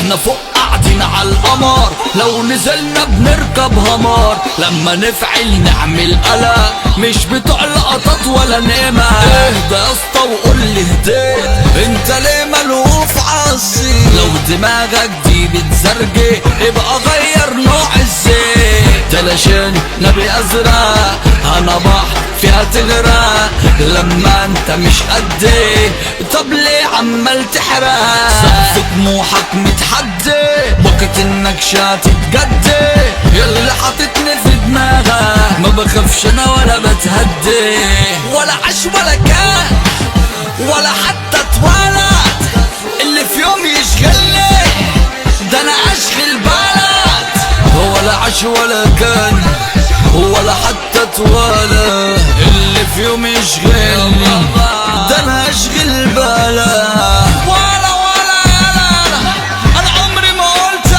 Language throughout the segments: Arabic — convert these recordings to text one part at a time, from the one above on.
احنا فوق قاعدين على القمر، لو نزلنا بنركب همار، لما نفعل نعمل قلق، مش بتوع لقطات ولا نيمة. اهدى يا اسطى وقول لي هديت، انت ليه ملهوف عالصيت؟ لو دماغك دي بتزرجي ابقى غير نوع الزيت. تلاشاني نبي ازرق، انا بحر فيها تغرق، لما انت مش قدي طب ليه عمال تحرق؟ سقف طموحك متحدي، بكت انك هتتجدي، ياللي حاططني في دماغك ما بخافش انا ولا بتهدي، ولا عاش ولا كان ولا حتى اتولد اللي في يوم يشغلني، ده انا اشغل بلد. ولا عاش ولا كان ولا حتى اتولد اللي في يوم يشغلني، ده انا اشغل بلد. ولا انا عمري ما قلت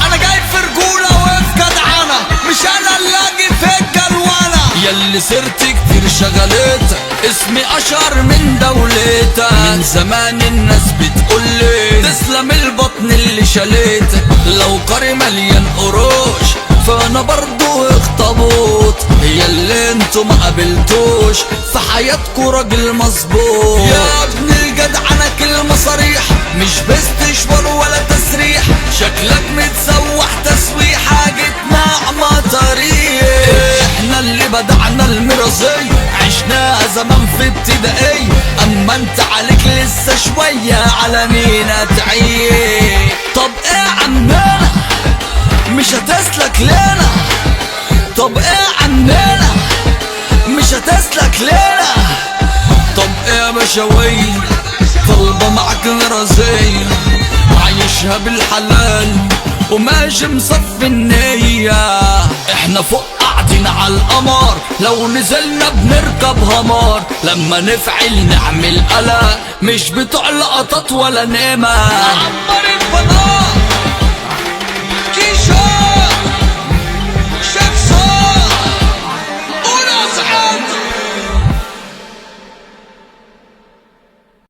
انا جاي في رجوله وفي جدعنه، مش انا اللي اجي في الجلوانه. ياللي سرت كتير شغلتك، اسمي اشهر من دولتك، من زمان الناس بتقولي تسلم البطن اللي شالتك، لو قاري مليان قروش فانا برضو اخطبوط، هي اللي انتو ما قابلتوش في حياتكو راجل مظبوط. يا ابن الجدعنة كلمة صريح، مش باستشوار ولا تسريح، شكلك متسوح تسويحة جيت نعمة طريق. احنا اللي بدعنا المرازية، عشناها زمان في ابتدائية، اما انت عليك لسه شوية، على مين هتعيش؟ طب ايه عمنا مش هتسلك لنا؟ طب ايه عمنا مش هتسلك لنا؟ طب ايه يا بشوية طالبة معاك مرازية، عايشها بالحلال وماشي مصفي النية. احنا فوق قاعدين على القمر، لو نزلنا بنركب همار، لما نفعل نعمل قلق، مش بتوع لقطات ولا نيمة. عمر الفضاء